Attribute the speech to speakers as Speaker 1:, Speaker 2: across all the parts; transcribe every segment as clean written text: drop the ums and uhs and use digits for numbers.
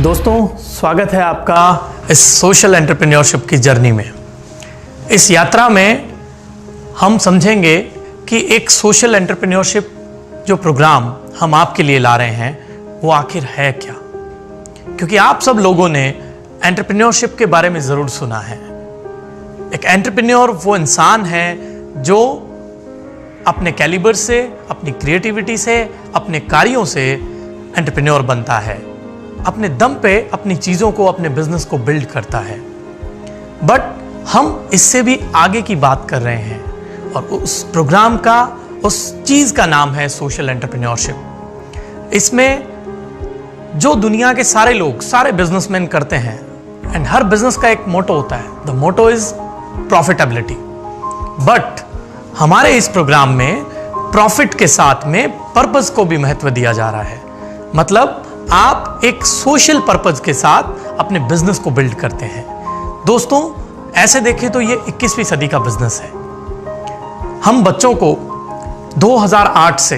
Speaker 1: दोस्तों, स्वागत है आपका इस सोशल एंटरप्रेन्योरशिप की जर्नी में। इस यात्रा में हम समझेंगे कि एक सोशल एंटरप्रेन्योरशिप जो प्रोग्राम हम आपके लिए ला रहे हैं वो आखिर है क्या। क्योंकि आप सब लोगों ने एंटरप्रेन्योरशिप के बारे में ज़रूर सुना है। एक एंटरप्रेन्योर वो इंसान है जो अपने कैलिबर से, अपनी क्रिएटिविटी से, अपने कार्यों से एंटरप्रेन्योर बनता है, अपने दम पे अपनी चीज़ों को, अपने बिजनेस को बिल्ड करता है। बट हम इससे भी आगे की बात कर रहे हैं और उस प्रोग्राम का, उस चीज़ का नाम है सोशल एंटरप्रेन्योरशिप। इसमें जो दुनिया के सारे लोग, सारे बिजनेसमैन करते हैं, एंड हर बिजनेस का एक मोटो होता है। The motto is profitability. But हमारे इस प्रोग्राम में प्रॉफिट के साथ में पर्पस को भी महत्व दिया जा रहा है। मतलब आप एक सोशल पर्पस के साथ अपने बिजनेस को बिल्ड करते हैं। दोस्तों, ऐसे देखें तो ये 21वीं सदी का बिजनेस है। हम बच्चों को 2008 से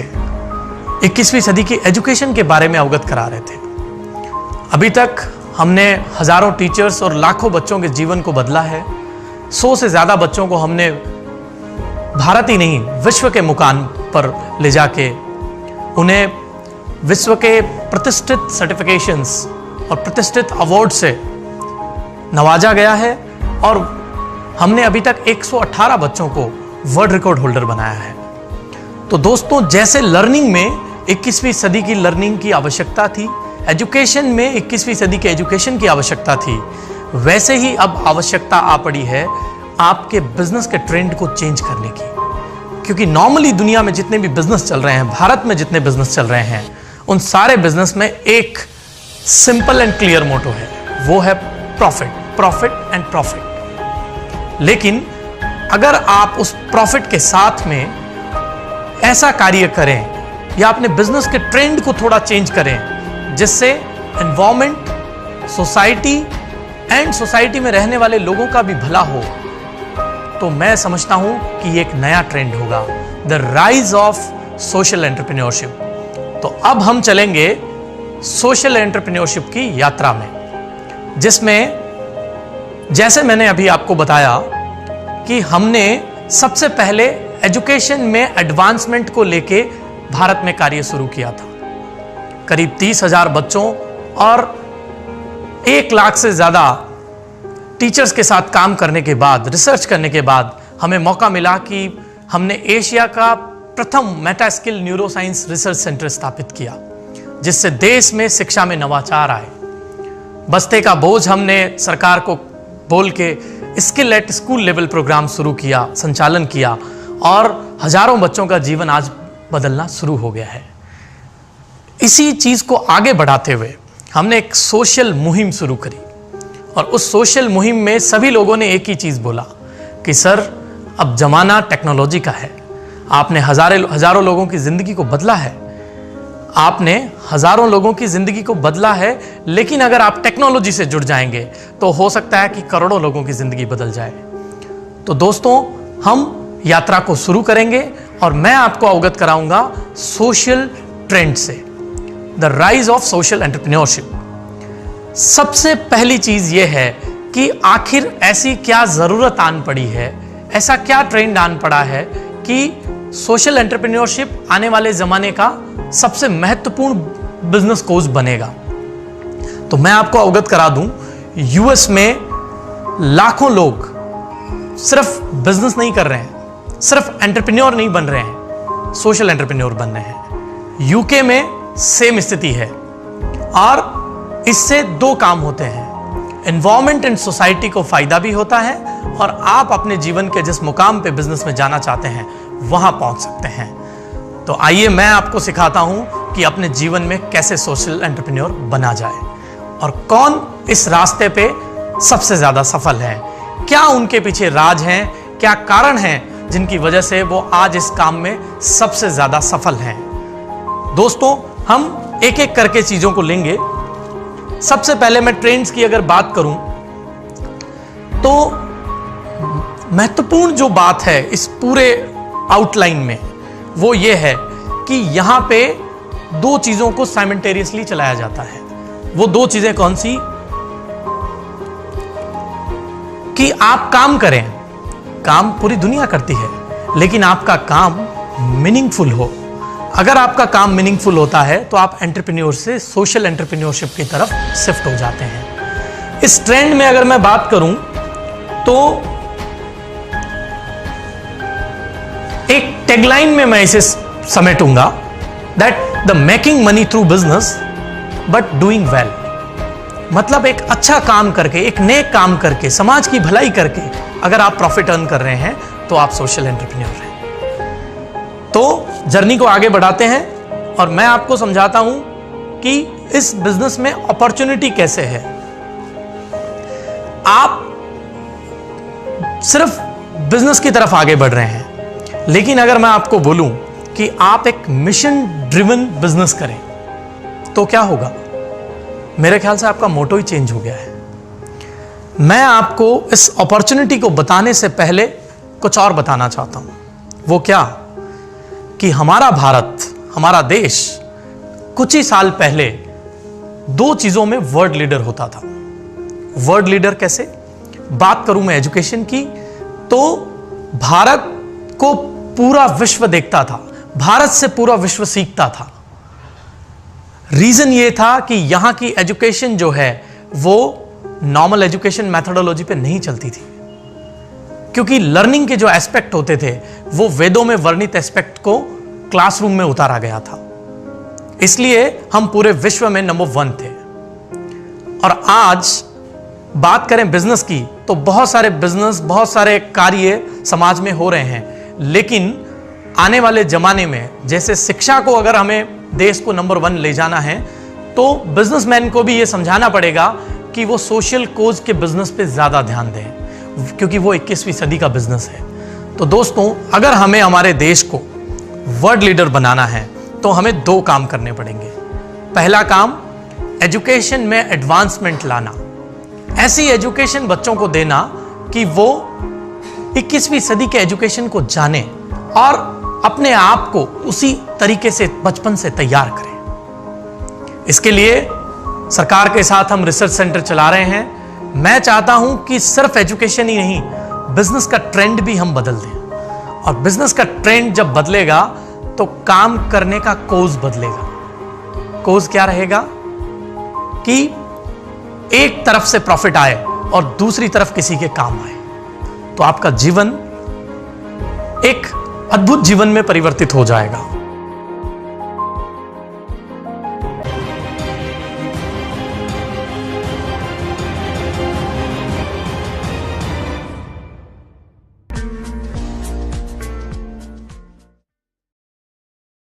Speaker 1: 21वीं सदी की एजुकेशन के बारे में अवगत करा रहे थे। अभी तक हमने हजारों टीचर्स और लाखों बच्चों के जीवन को बदला है। 100 से ज्यादा बच्चों को हमने भारत ही नहीं, विश्व के मुकाम पर ले जाके उन्हें विश्व के प्रतिष्ठित सर्टिफिकेशंस और प्रतिष्ठित अवार्ड से नवाजा गया है। और हमने अभी तक 118 बच्चों को वर्ल्ड रिकॉर्ड होल्डर बनाया है। तो दोस्तों, जैसे लर्निंग में 21वीं सदी की लर्निंग की आवश्यकता थी, एजुकेशन में 21वीं सदी के एजुकेशन की आवश्यकता थी, वैसे ही अब आवश्यकता आ पड़ी है आपके बिजनेस के ट्रेंड को चेंज करने की। क्योंकि नॉर्मली दुनिया में जितने भी बिजनेस चल रहे हैं, भारत में जितने बिजनेस चल रहे हैं, उन सारे बिजनेस में एक सिंपल एंड क्लियर मोटो है, वो है प्रॉफिट, प्रॉफिट एंड प्रॉफिट। लेकिन अगर आप उस प्रॉफिट के साथ में ऐसा कार्य करें या अपने बिजनेस के ट्रेंड को थोड़ा चेंज करें जिससे एनवायरमेंट, सोसाइटी एंड सोसाइटी में रहने वाले लोगों का भी भला हो, तो मैं समझता हूं कि ये एक नया ट्रेंड होगा, the rise of social entrepreneurship. तो अब हम चलेंगे सोशल एंटरप्रेन्योरशिप की यात्रा में, जिसमें जैसे मैंने अभी आपको बताया कि हमने सबसे पहले एजुकेशन में एडवांसमेंट को लेके भारत में कार्य शुरू किया था। करीब 30,000 बच्चों और 1 लाख से ज्यादा टीचर्स के साथ काम करने के बाद, रिसर्च करने के बाद हमें मौका मिला कि हमने एशिया का प्रथम Meta skill neuroscience research centre स्थापित किया, जिससे देश में शिक्षा में नवाचार आए। बस्ते का बोझ हमने सरकार को बोल के skill at school level programme शुरू किया, संचालन किया, और हजारों बच्चों का जीवन आज बदलना शुरू हो गया है। इसी चीज को आगे बढ़ाते हुए हमने एक सोशल मुहिम शुरू करी, और उस सोशल मुहिम में सभी लोगों ने एक ही चीज बोला कि सर, अब जमाना टेक्नोलॉजी का है। आपने हजारों लोगों की जिंदगी को बदला है, आपने हजारों लोगों की जिंदगी को बदला है, लेकिन अगर आप टेक्नोलॉजी से जुड़ जाएंगे तो हो सकता है कि करोड़ों लोगों की जिंदगी बदल जाए। तो दोस्तों, हम यात्रा को शुरू करेंगे और मैं आपको अवगत कराऊंगा सोशल ट्रेंड से, the rise of social entrepreneurship. सबसे पहली चीज यह है कि आखिर ऐसी क्या जरूरत आन पड़ी है, ऐसा क्या ट्रेंड आन पड़ा है कि सोशल एंटरप्रेन्योरशिप आने वाले जमाने का सबसे महत्वपूर्ण बिजनेस कोर्स बनेगा। तो मैं आपको अवगत करा दूं, यूएस में लाखों लोग सिर्फ बिजनेस नहीं कर रहे हैं, सिर्फ एंटरप्रेन्योर नहीं बन रहे हैं, सोशल एंटरप्रेन्योर बन रहे हैं। यूके में सेम स्थिति है, और इससे 2 काम होते हैं, एनवायरमेंट एंड सोसाइटी को फायदा भी होता है, और आप अपने जीवन के जिस मुकाम पे बिजनेस में जाना चाहते हैं वहां पहुंच सकते हैं। तो आइए मैं आपको सिखाता हूं कि अपने जीवन में कैसे सोशल एंटरप्रेन्योर बना जाए, और कौन इस रास्ते पे सबसे ज्यादा सफल है, क्या उनके पीछे राज हैं, क्या कारण हैं जिनकी वजह से वो आज इस काम में सबसे ज्यादा सफल हैं। दोस्तों, हम एक एक करके चीजों को लेंगे। सबसे पहले मैं ट्रेंड्स की अगर बात करूं तो महत्वपूर्ण जो बात है इस पूरे आउटलाइन में वो ये है कि यहां पे 2 चीजों को साइमल्टेनियसली चलाया जाता है। वो दो चीजें कौन सी? कि आप काम करें, काम पूरी दुनिया करती है, लेकिन आपका काम मीनिंगफुल हो। अगर आपका काम मीनिंगफुल होता है तो आप एंटरप्रेन्योर से सोशल एंटरप्रेन्योरशिप की तरफ शिफ्ट हो जाते हैं। इस ट्रेंड में अगर मैं बात करूं तो एक टैगलाइन में मैं इसे समेटूंगा, that the making money through business but doing well. मतलब एक अच्छा काम करके, एक नेक काम करके, समाज की भलाई करके अगर आप प्रॉफिट अर्न कर रहे हैं तो आप सोशल एंटरप्रेन्योर हैं। तो जर्नी को आगे बढ़ाते हैं और मैं आपको समझाता हूं कि इस बिजनेस में अपॉर्चुनिटी कैसे है। आप सिर्फ बिजनेस की तरफ आगे बढ़ रहे हैं, लेकिन अगर मैं आपको बोलूं कि आप एक मिशन ड्रिवन बिजनेस करें तो क्या होगा? मेरे ख्याल से आपका मोटो ही चेंज हो गया है। मैं आपको इस अपॉर्चुनिटी को बताने से पहले कुछ और बताना चाहता हूं। वो क्या? कि हमारा भारत, हमारा देश कुछ ही साल पहले दो चीजों में वर्ल्ड लीडर होता था। वर्ल्ड लीडर कैसे? बात करूं मैं एजुकेशन की, तो भारत को पूरा विश्व देखता था, भारत से पूरा विश्व सीखता था। रीजन ये था कि यहां की एजुकेशन जो है वो नॉर्मल एजुकेशन मेथोडोलॉजी पे नहीं चलती थी, क्योंकि लर्निंग के जो एस्पेक्ट होते थे वो वेदों में वर्णित एस्पेक्ट को क्लासरूम में उतारा गया था। इसलिए हम पूरे विश्व में नंबर 1 थे। और आज बात करें बिजनेस की तो बहुत सारे बिजनेस, बहुत सारे कार्य समाज में हो रहे हैं, लेकिन आने वाले जमाने में जैसे शिक्षा को अगर हमें देश को नंबर 1 ले जाना है तो बिजनेसमैन को भी यह समझाना पड़ेगा कि वो सोशल कोज के बिजनेस पे ज्यादा ध्यान दें, क्योंकि वो 21वीं सदी का बिजनेस है। तो दोस्तों, अगर हमें हमारे देश को वर्ल्ड लीडर बनाना है तो हमें 2 काम करने पड़ेंगे। पहला काम, एजुकेशन में एडवांसमेंट लाना, ऐसी एजुकेशन बच्चों को देना कि वो 21वीं सदी के एजुकेशन को जाने और अपने आप को उसी तरीके से बचपन से तैयार करें। इसके लिए सरकार के साथ हम रिसर्च सेंटर चला रहे हैं। मैं चाहता हूं कि सिर्फ एजुकेशन ही नहीं, बिजनेस का ट्रेंड भी हम बदल दें। और बिजनेस का ट्रेंड जब बदलेगा तो काम करने का कोज बदलेगा। कोज क्या रहेगा? कि एक तरफ से प्रॉफिट आए और दूसरी तरफ किसी के काम आए, तो आपका जीवन एक अद्भुत जीवन में परिवर्तित हो जाएगा।